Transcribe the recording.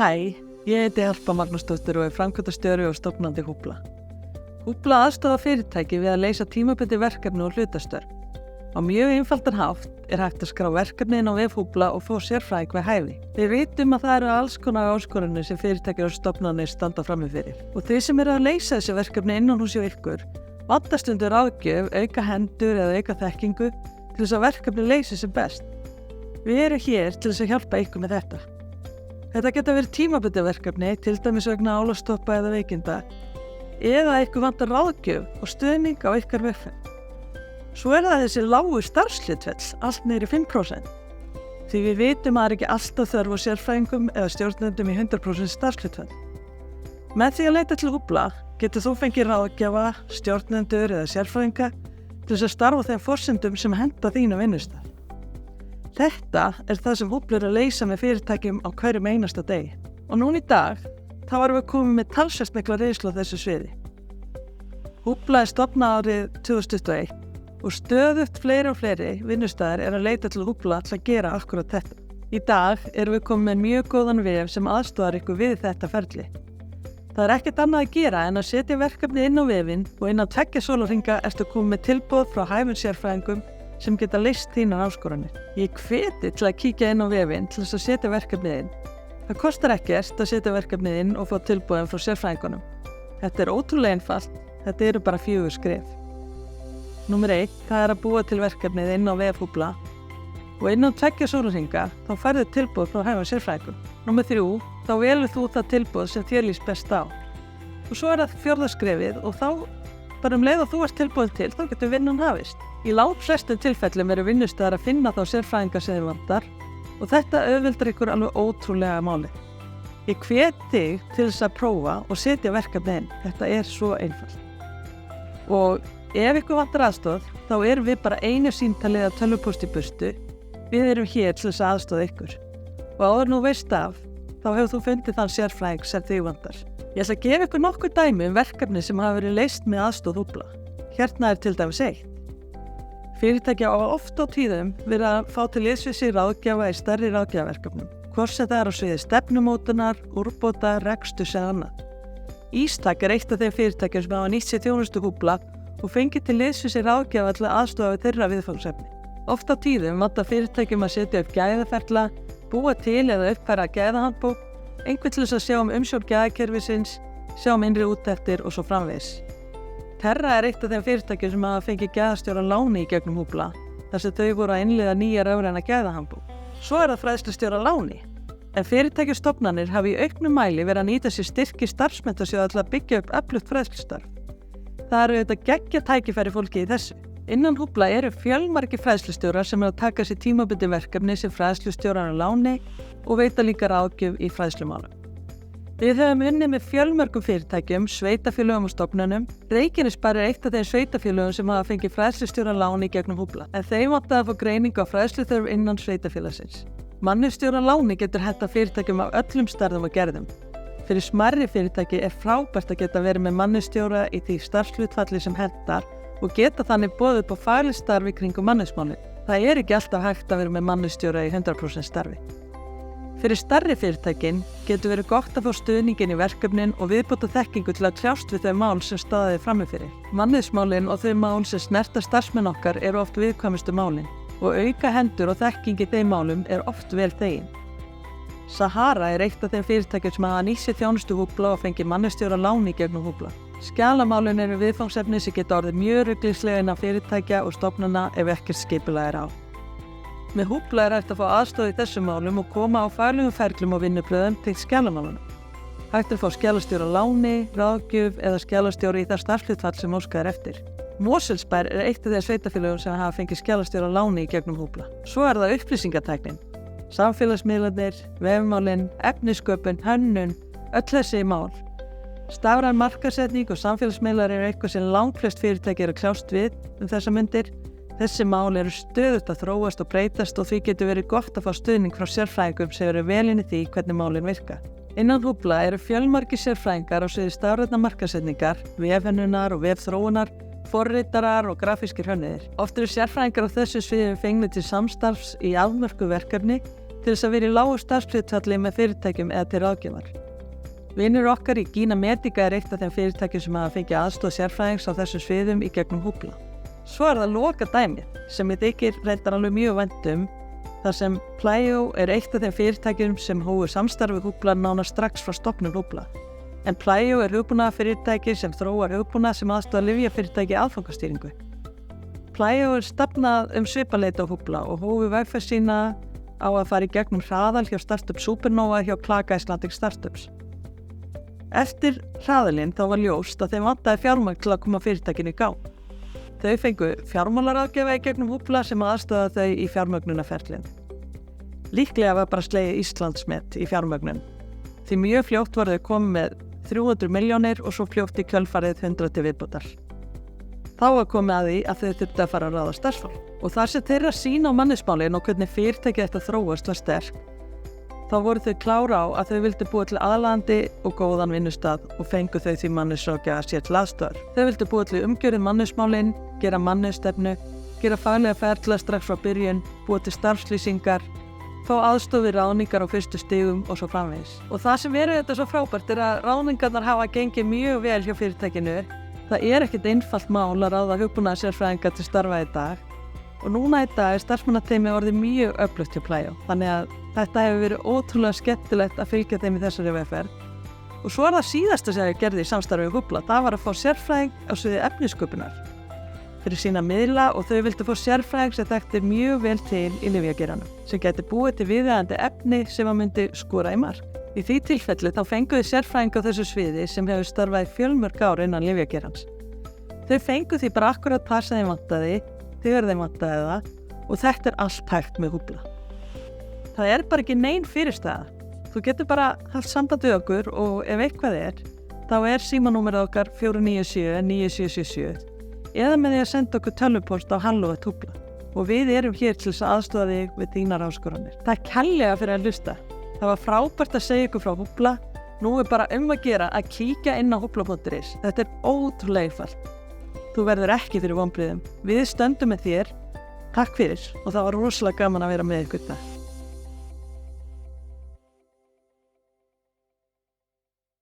Hæ, ég heiti Harpa Magnúsdóttir og er framkvæmdastjóri og stofnandi Húbla. Húbla aðstoðar fyrirtæki við að leysa tímabundin verkefni og hlutastörf. Á mjög einfaldan hátt er hægt að skrá verkefni inn á vef Húbla og fá sérfræðing við hæfi. Við vitum að það eru alls konar áskorunir sem fyrirtæki og stofnanir standa frammi fyrir. Og þið sem eru að leysa þessi verkefni innan hús hjá ykkur, vantar stundur ráðgjöf, auka hendur eða auka þekkingu til þess að verkefni leysi sem best. Við erum hér til þess að hjálpa ykkur með þetta. Þetta geta verið tímabundin verkefni, til dæmis vegna álagstoppa eða veikinda, eða ykkur vantar ráðgjöf og stuðning á ykkar vegferð. Svo er það þessi lágu starfshlutfall, allt niður í 5%. Því við vitum að það er ekki alltaf þörf á sérfræðingum eða stjórnendum í 100% starfshlutfall. Með því að leita til Húbla getur þú fengið ráðgjafa, stjórnendur eða sérfræðinga til þess að starfa á þeim forsendum sem henta þínu vinnustað. Þetta er það sem Húbla er að leysa með fyrirtækjum á hverjum einasta degi. Og núna í dag, þá erum við komið með talsvert mikla reynslu á þessu sviði. Húbla er stofnað árið 2021 og stöðugt fleiri og fleiri vinnustæðir er að leita til Húbla til að gera akkurat þetta. Í dag erum við komið með mjög góðan vef sem aðstoðar ykkur við þetta ferli. Það er ekkert annað að gera en að setja verkefni inn á vefinn og innan 2 sólarhringa ertu komið með tilboð frá hæfum sérfræðingum sem geta leyst þínar áskoranir. Ég hveti til að kíkja inn á vefinn til þess að setja verkefnið inn. Það kostar ekkert að setja verkefnið inn og fá tilboðin frá sérfræðingunum. Þetta er ótrúlega einfalt, þetta eru bara 4 skref. Númer 1, það er að búa til verkefnið inn á vef Húbla og innan 2 sólarhringa þá færðu tilboð frá hæfum sérfræðingum. Númer 3, þá velur þú það tilboð sem þér líst best á. Og svo er það 4. skrefið og þá bara leið og þú ert tilboðin til, þá getur vinnan hafist. Í langflestum tilfellum eru vinnustæðar að finna þá sérfræðinga sem þið vantar og þetta auðveldar ykkur alveg ótrúlega máli. Ég hvet þig til þess að prófa og setja verkefni inn. Þetta er svo einfalt. Og ef ykkur vantar aðstoð, þá erum við bara einu síntalið að tölvupósti í burtu. Við erum hér til þess að aðstoða ykkur. Og áður nú veist af, þá hefur þú fundið þann sérfræðing sem þig vantar. Ég ætla að gefa ykkur nokkur dæmi verkefni sem hafa verið leyst með aðstoð Húbla. Hérna er til dæmis 1. Fyrirtæki á oft á tíðum verið að fá til liðs við sig ráðgjafa í stærri ráðgjafaverkefnum. Hvort sem það er á sviði stefnumótunar, úrbóta, reksturs eða annað. Ístak er eitt af þeim fyrirtækjum sem hafa nýtt sér þjónustu Húbla og fengið til liðs við sig ráðgjafa til að aðstoða við þeirra viðfangsefni. Oft á tíðum vantar fyrirtækjum að setja upp gæðaferla, búa til eða uppfæra gæðahandbók, einhvern til þess að sjá umsjón gæðakerfisins, sjá innri úttektir og svo framvegis. Terra er eitt af þeim fyrirtækjum sem hafa fengið gæðastjóra láni í gegnum Húbla, þar sem þau voru að innleiða nýja rafræna gæðahandbók. Svo er það fræðslustjóra láni. En fyrirtæki og stofnanir hafa í auknum mæli verið að nýta sér styrki starfsmenntasjóða til að byggja upp öflugt fræðslustarf. Það eru auðvitað geggjað tækifæri fólki í þessu. Innan Húbla eru fjölmargir fræðslustjórar sem eru að taka sér tímabundin verkefni sem fræðslustjórar á láni og veita líka ráðgjöf í fræðslumálum. Við höfum unnið með fjölmörgum fyrirtækjum, sveitarfélögum og stofnunum. Reykjanesbær er eitt af þeim sveitarfélögum sem hafa fengið fræðslustjóra láni í gegnum Húbla, en þeim vantaði að fá greiningu á fræðsluþörf innan sveitarfélagsins. Mannustjóra láni getur hentað fyrirtækjum af öllum stærðum og gerðum. Fyrir smærri fyrirtæki er frábært að geta verið með mannustjóra í því starfshlutfalli sem hentar og geta þannig boðið upp á faglegt starfi kringum mannusmálin. Það er ekki alltaf hægt að vera með mannustjóra í 100% starfi. Fyrir stærri fyrirtækin getur verið gott að fá stuðningin í verkefnin og viðbóta þekkingu til að kljást við þau mál sem staðið frammi fyrir. Mannauðsmálin og þau mál sem snerta starfsmenn okkar eru oft viðkvæmustu málin og auka hendur og þekking í þeim málum er oft vel þegin. Sahara er eitt af þeim fyrirtækjum sem hafa nýtt sér þjónustu Húbla og fengið mannustjóra láni í gegnum Húbla. Skjalamálin eru viðfangsefni sem geta orðið mjög ruglingslega innan fyrirtækja og stofnana ef ekkert skipulag er á. Með Húbla er hægt að fá aðstoð í þessum málum og koma á faglegum ferlum og vinnubröðum til skjalamálunum. Hægt er að fá skjalastjóra láni, ráðgjöf eða skjalastjóri í það starfshlutfall sem óskað er eftir. Mosfellsbær er eitt af þeim sveitarfélögum sem hafa fengið skjalastjóra láni í gegnum Húbla. Svo er það upplýsingatæknin. Samfélagsmiðlarnir, vefmálin, efnisköpun, hönnun, öll þessi mál. Stafræn markaðssetning og samfélagsmiðlar eru eitthvað sem langflest fyrirtæki eru að kljást við þessar mundir. Þessi mál eru stöðugt að þróast og breytast og því getur verið gott að fá stuðning frá sérfræðingum sem eru vel inn í því hvernig málin virka. Innan Húbla eru fjölmargir sérfræðingar á sviði stafrænnar markaðssetningar, vefhönnunar og vefþróunar, forritarar og grafískir hönnuðir. Oft eru sérfræðingar á þessu sviði fengnir til samstarfs í afmörkuð verkefni til þess að vera í lágu starfshlutfalli með fyrirtækjum eða til ráðgjafar. Vinur okkar í Gina Medica er eitt af þeim fyrirtækjum sem hafa fengið aðstoð sérfræðings á þessum sviðum í gegnum Hoopla. Svo er það loka dæmið sem ég þykir reyndar alveg mjög vænt þar sem Plyo er eitt af þeim fyrirtækjum sem hófu samstarf við Hoopla nánast strax frá stofnun Hoopla. En Plyo er hugbúnaðarfyrirtæki sem þróar hugbúnað sem aðstoðar lyfjafyrirtæki í aðfangastýringu. Plyo er stefnað svipað leyti á Hoopla og hófu vegferð sína á að fara í gegnum hraðal hjá Startup Supernova hjá Klaka Icelandic Startups. Eftir hraðalinn þá var ljóst að þeim vantaði fjármagn til að koma fyrirtækinu í gang. Þau fengu fjármálaráðgjafa í gegnum Hoopla sem aðstoðaði þau í fjármögnunarferlinu. Líklega var bara slegið Íslandsmet í fjármögnun. Því mjög fljótt voru þau komið með 300 milljónir og svo fljótt í kjölfarið 100 til viðbótar. Þá var komið að því að þau þurftu að fara að ráða starfsfólk. Og þar sem þeirra sýn á mannesmálin og hvernig fyrirtækið þetta þróast var sterk, þá voru þau klára á að þau vildu búa til aðlaðandi og góðan vinnustað og fengu þau því mannesráðgjafa sér til aðstoðar. Þau vildu búa til umgjörð mannesmálin, gera mannestefnu, gera faglega ferla strax frá byrjun, búa til starfslýsingar, fá aðstoð við ráðningar á fyrstu stigum og svo framvegis. Og það sem verður þetta svo frábært er að ráðningarnar hafa gengið mjög vel hjá fyrirtækinu. Það er ekkert einfalt mál að ráða hugbúnaðarsérfræðinga til starfa í dag og núna í dag er starfsmannateymi orðið mjög öflugt hjá Plyo. Þannig að þetta hefur verið ótrúlega skemmtilegt að fylgja þeim í þessari vegferð. Og svo er það síðasta sem ég gerði í samstarfi við Hoopla, það var að fá sérfræðing á sviði efnissköpunar fyrir sína miðla og þau vildu fá sérfræðing sem þekkti mjög vel til í lyfjageiranum, sem gæti búið til viðeigandi efni sem að myndi skora í mark. Í því tilfelli þá fenguðu sérfræðing á þessu sviði sem hefur starfað í fjölmörg ár innan lyfjageirans. Þau fengu því bara akkurat það sem þeim vantaði, þegar þeim vantaði það og þetta er allt hægt með Hoopla. Það er bara ekki nein fyrirstaða. Þú getur bara haft samband við okkur og ef eitthvað þá er símanúmerið okkar 497-9777 eða með því að senda okkur tölvupóst á halló@hoopla og við erum hér til þess að aðstoða þig við þínar áskoranir. Takk kærlega fyrir að hlusta. Það var frábært að segja ykkur frá Hoopla. Nú er bara að gera að kíkja inn á hoopla.is. Þetta er ótrúlega einfalt. Þú verður ekki fyrir vonbrigðum. Við stöndum með þér. Takk fyrir og það var rosalega gaman að vera með ykkur þetta.